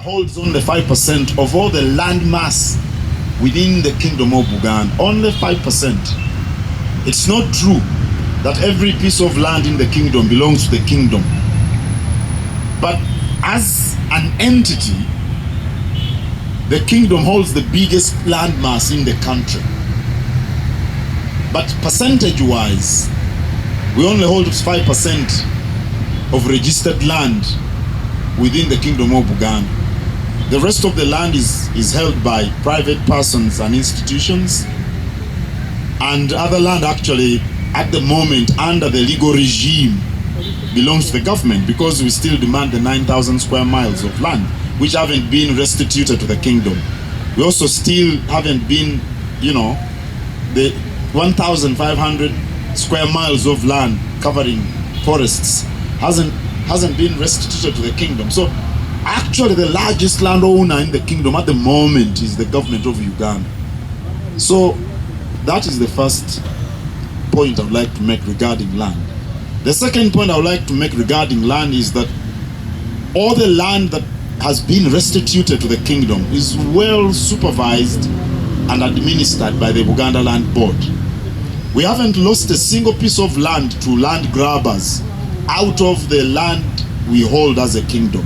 holds only 5% of all the land mass within the Kingdom of Uganda. Only 5%. It's not true that every piece of land in the kingdom belongs to the kingdom. But as an entity, the kingdom holds the biggest land mass in the country. But percentage-wise, we only hold 5% of registered land within the Kingdom of Uganda. The rest of the land is held by private persons and institutions, and other land actually at the moment under the legal regime belongs to the government, because we still demand the 9,000 square miles of land which haven't been restituted to the kingdom. We also still haven't been, the 1,500 square miles of land covering forests hasn't been restituted to the kingdom. So actually the largest landowner in the kingdom at the moment is the government of Uganda. So that is the first point I would like to make regarding land. The second point I would like to make regarding land is that all the land that has been restituted to the kingdom is well supervised and administered by the Uganda Land Board. We haven't lost a single piece of land to land grabbers out of the land we hold as a kingdom.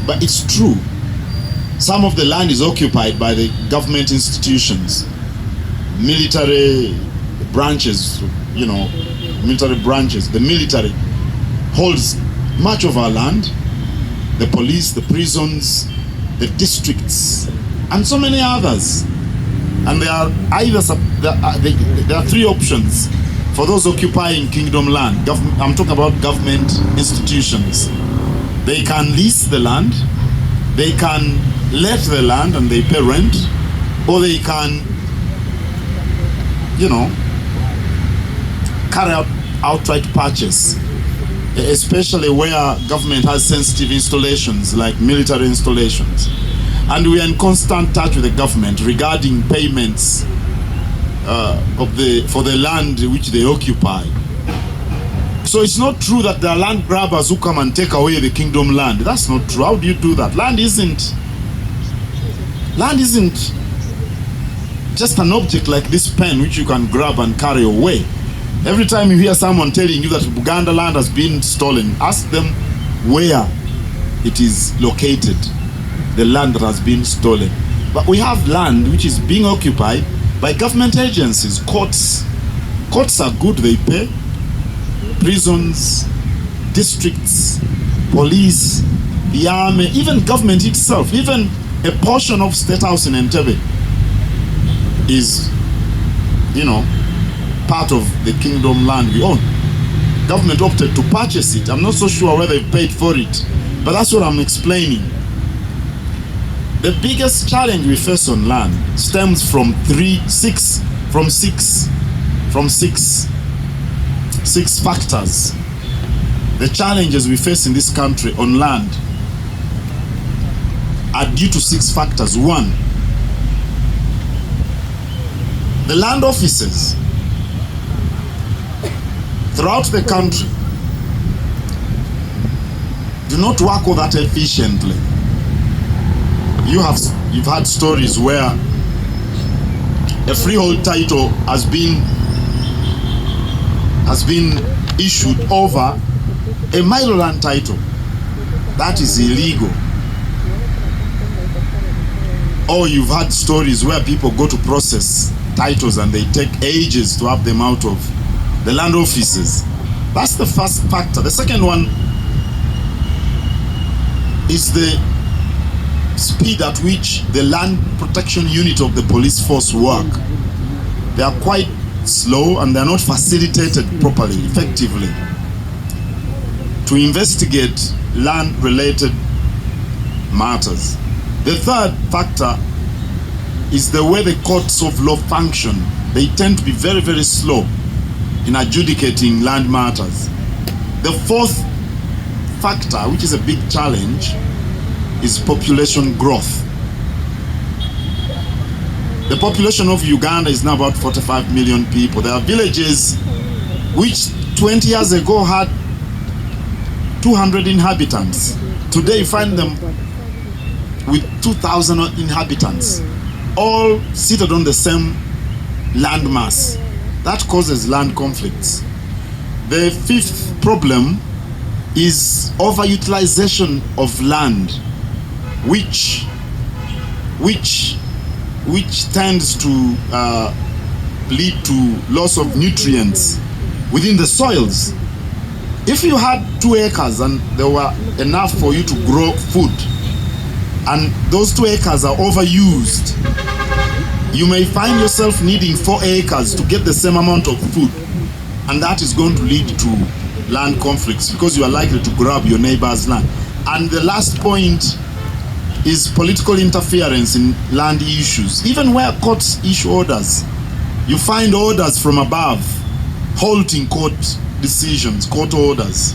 But it's true, some of the land is occupied by the government institutions, military branches, military branches. The military holds much of our land, the police, the prisons, the districts, and so many others. And there are there are three options for those occupying kingdom land. I'm talking about government institutions. They can lease the land, they can let the land and they pay rent, or they can, carry out outright purchase, especially where government has sensitive installations like military installations. And we are in constant touch with the government regarding payments for the land which they occupy. So it's not true that there are land grabbers who come and take away the kingdom land. That's not true. How do you do that? Land isn't just an object like this pen which you can grab and carry away. Every time you hear someone telling you that Uganda land has been stolen, ask them where it is located, the land that has been stolen. But we have land which is being occupied by government agencies. Courts are good, they pay. Prisons, districts, police, the army, even government itself, even a portion of State House in Entebbe is, part of the kingdom land we own. Government opted to purchase it. I'm not so sure whether they paid for it, but that's what I'm explaining. The biggest challenge we face on land stems from six factors. The challenges we face in this country on land are due to 6 factors. 1, the land offices throughout the country do not work all that efficiently. You've had stories where a freehold title has been issued over a mile land title. That is illegal. Or you've had stories where people go to process titles and they take ages to have them out of the land offices. That's the first factor. The second one is the speed at which the land protection unit of the police force work. They are quite slow and they are not facilitated properly, effectively, to investigate land-related matters. The third factor is the way the courts of law function. They tend to be very, very slow in adjudicating land matters. The fourth factor, which is a big challenge, is population growth. The population of Uganda is now about 45 million people. There are villages which 20 years ago had 200 inhabitants. Today you find them with 2,000 inhabitants, all seated on the same land mass. That causes land conflicts. The fifth problem is overutilization of land, which tends to lead to loss of nutrients within the soils. If you had 2 acres and there were enough for you to grow food, and those 2 acres are overused, you may find yourself needing 4 acres to get the same amount of food, and that is going to lead to land conflicts because you are likely to grab your neighbor's land. And the last point is political interference in land issues. Even where courts issue orders, you find orders from above halting court decisions, court orders.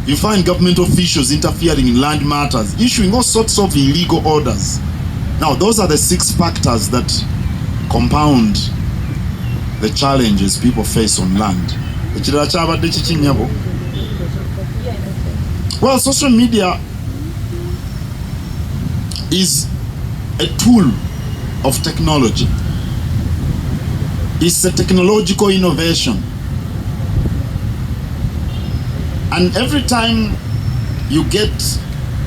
You find government officials interfering in land matters, issuing all sorts of illegal orders. Now, those are the 6 factors that compound the challenges people face on land. Well, social media is a tool of technology. It's a technological innovation. And every time you get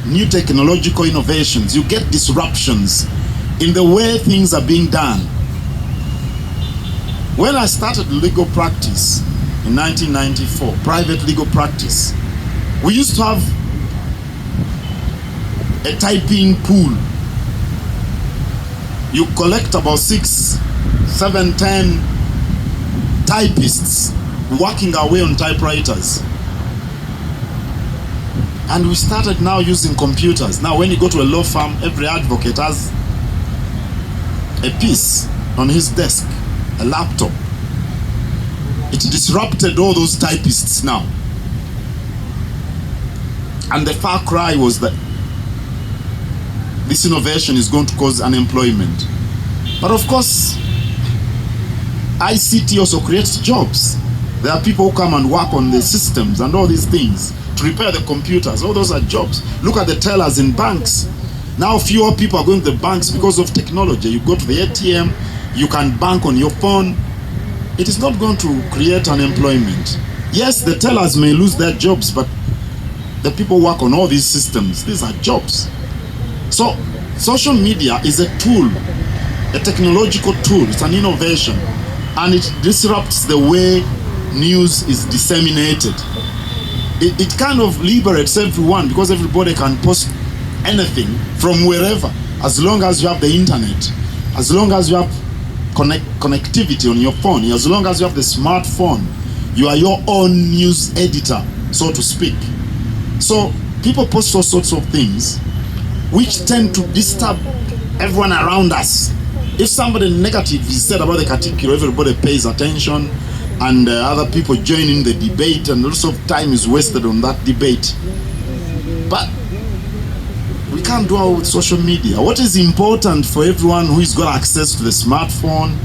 new technological innovations, you get disruptions in the way things are being done. When I started legal practice in 1994, private legal practice, we used to have a typing pool. You collect about 6, 7, 10 typists working away on typewriters. And we started now using computers. Now when you go to a law firm, every advocate has a piece on his desk, a laptop. It disrupted all those typists now. And the far cry was that this innovation is going to cause unemployment. But of course, ICT also creates jobs. There are people who come and work on the systems and all these things, to repair the computers. All those are jobs. Look at the tellers in banks. Now fewer people are going to the banks because of technology. You go to the ATM, you can bank on your phone. It is not going to create unemployment. Yes, the tellers may lose their jobs, but the people work on all these systems. These are jobs. So social media is a tool, a technological tool. It's an innovation, and it disrupts the way news is disseminated. It kind of liberates everyone because everybody can post anything from wherever, as long as you have the internet, as long as you have connectivity on your phone, as long as you have the smartphone. You are your own news editor, so to speak. So people post all sorts of things which tend to disturb everyone around us. If somebody negative is said about the Katikkiro, everybody pays attention, and other people join in the debate, and lots of time is wasted on that debate. But we can't do it with social media. What is important for everyone who has got access to the smartphone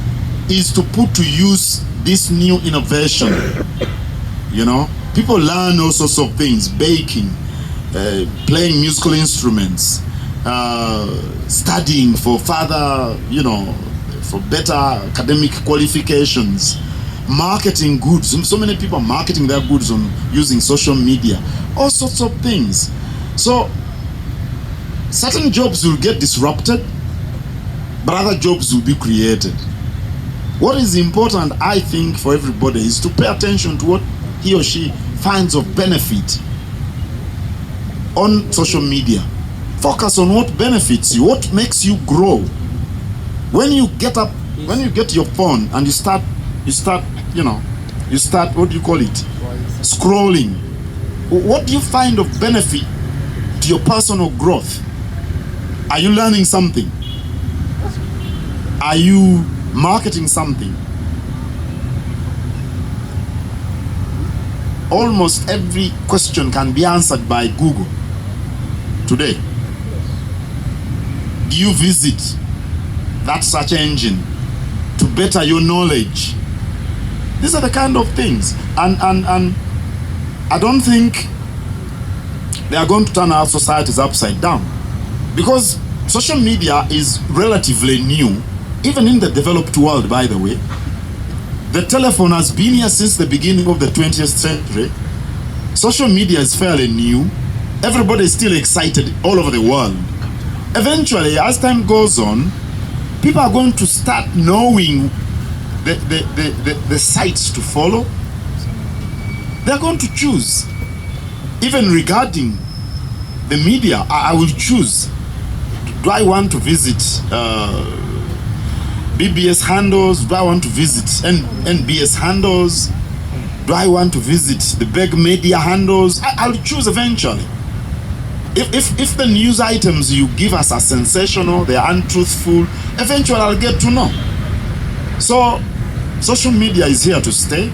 is to put to use this new innovation. You know, people learn all sorts of things: baking, playing musical instruments, studying for further, for better academic qualifications, marketing goods. So many people are marketing their goods on using social media, all sorts of things. So certain jobs will get disrupted, but other jobs will be created. What is important, I think, for everybody is to pay attention to what he or she finds of benefit on social media. Focus on what benefits you, what makes you grow. When you get up, when you get your phone and you start, what do you call it? Scrolling. What do you find of benefit to your personal growth? Are you learning something? Are you marketing something? Almost every question can be answered by Google today. Do you visit that search engine to better your knowledge? These are the kind of things. And I don't think they are going to turn our societies upside down. Because social media is relatively new, even in the developed world, by the way. The telephone has been here since the beginning of the 20th century. Social media is fairly new. Everybody is still excited all over the world. Eventually, as time goes on, people are going to start knowing the sites to follow. They're going to choose. Even regarding the media, I will choose. Do I want to visit BBS handles? Do I want to visit NBS handles? Do I want to visit the big media handles? I'll choose eventually. If the news items you give us are sensational, they are untruthful, eventually I'll get to know. So social media is here to stay.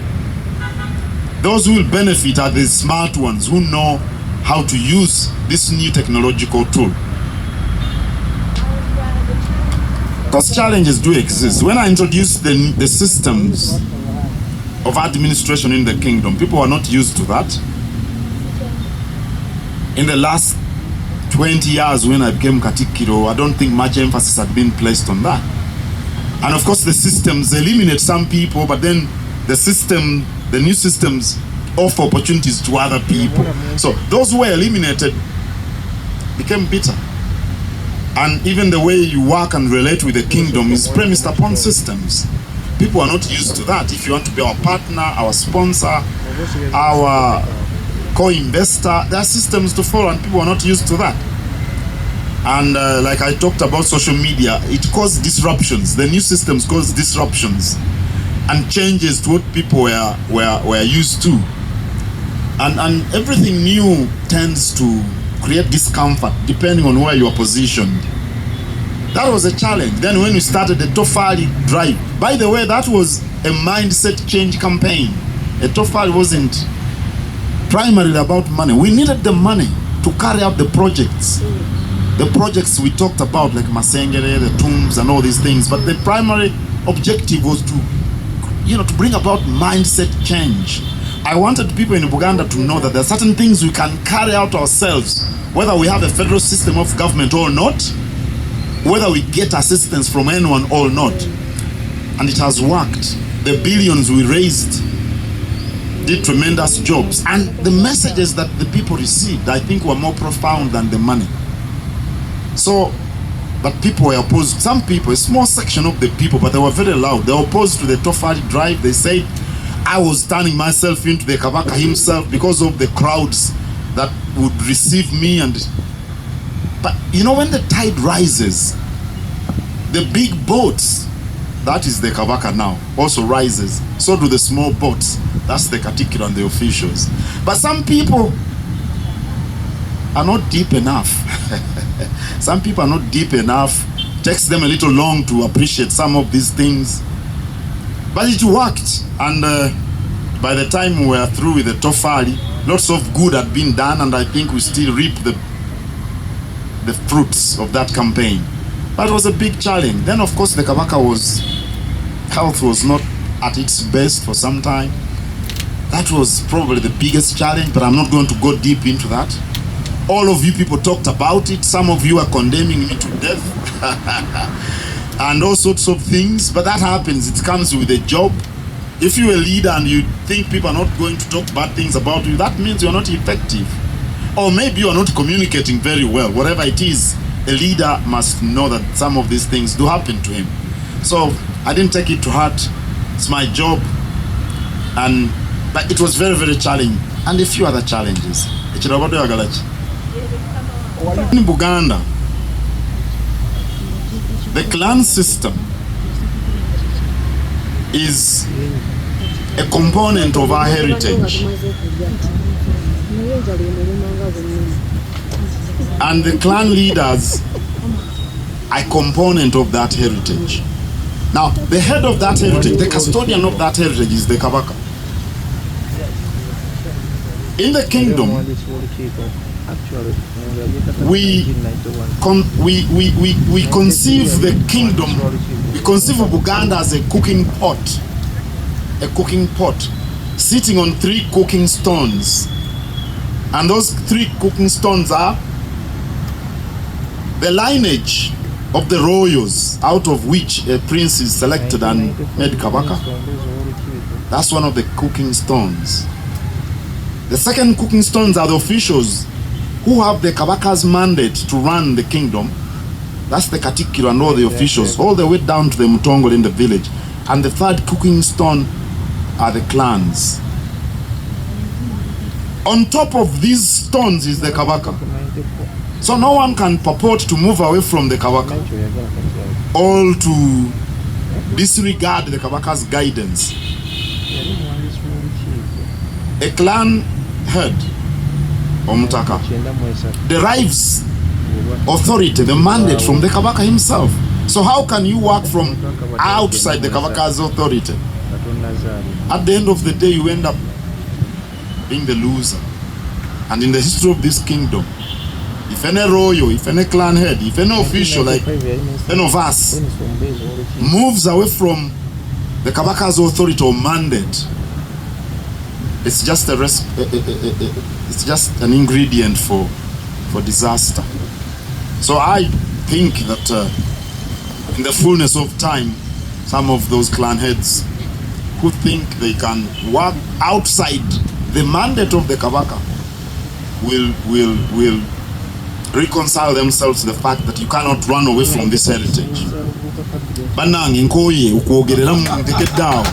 Those who will benefit are the smart ones who know how to use this new technological tool. Because challenges do exist. When I introduced the systems of administration in the kingdom, people were not used to that. In the last 20 years when I became Katikkiro, I don't think much emphasis had been placed on that. And of course the systems eliminate some people, but then the new systems offer opportunities to other people. So those who were eliminated became bitter. And even the way you work and relate with the kingdom is premised upon systems. People are not used to that. If you want to be our partner, our sponsor, our co-investor, there are systems to follow, and people are not used to that. And like I talked about social media, it caused disruptions. The new systems cause disruptions and changes to what people were used to. And everything new tends to create discomfort depending on where you are positioned. That was a challenge. Then when we started the Tofali drive, by the way, that was a mindset change campaign. A Tofali wasn't primarily about money. We needed the money to carry out the projects. The projects we talked about, like Masengere, the tombs and all these things, but the primary objective was to bring about mindset change. I wanted people in Uganda to know that there are certain things we can carry out ourselves, whether we have a federal system of government or not, whether we get assistance from anyone or not. And it has worked. The billions we raised did tremendous jobs. And the messages that the people received, I think, were more profound than the money. So, but people were opposed. Some people, a small section of the people, but they were very loud. They were opposed to the Tofari drive. They said, I was turning myself into the Kabaka himself because of the crowds that would receive me. But when the tide rises, the big boats, that is the Kabaka now, also rises. So do the small boats. That's the Katikkiro and the officials. But some people are not deep enough. Some people are not deep enough. It takes them a little long to appreciate some of these things. But it worked, and by the time we were through with the Tofali, lots of good had been done, and I think we still reap the fruits of that campaign. But it was a big challenge. Then of course the Kabaka health was not at its best for some time. That was probably the biggest challenge, but I'm not going to go deep into that. All of you people talked about it. Some of you are condemning me to death. And all sorts of things, but that happens. It comes with a job. If you're a leader and you think people are not going to talk bad things about you, that means you're not effective. Or maybe you're not communicating very well. Whatever it is, a leader must know that some of these things do happen to him. So I didn't take it to heart. It's my job. But it was very, very challenging. And a few other challenges. In Uganda, the clan system is a component of our heritage. And the clan leaders are a component of that heritage. Now, the head of that heritage, the custodian of that heritage is the Kabaka. In the kingdom, we conceive the kingdom, we conceive of Uganda as a cooking pot sitting on 3 cooking stones. And those 3 cooking stones are the lineage of the royals out of which a prince is selected and made kabaka. That's one of the cooking stones. The second cooking stones are the officials who have the kabaka's mandate to run the kingdom. That's the Katikkiro and all the officials, all the way down to the Mutongole in the village. And the third cooking stone are the clans. On top of these stones is the kabaka. So no one can purport to move away from the kabaka, all to disregard the kabaka's guidance. A clan head, Omutaka, derives authority, the mandate from the kabaka himself. So how can you work from outside the kabaka's authority? At the end of the day, you end up being the loser. And in the history of this kingdom, if any royal, if any clan head, if any official like any of us moves away from the kabaka's authority or mandate, it's just it's just an ingredient for disaster. So I think that in the fullness of time, some of those clan heads who think they can work outside the mandate of the kabaka will reconcile themselves to the fact that you cannot run away from this heritage. Banangi nkoye ukwogerera mu ntekeddawo.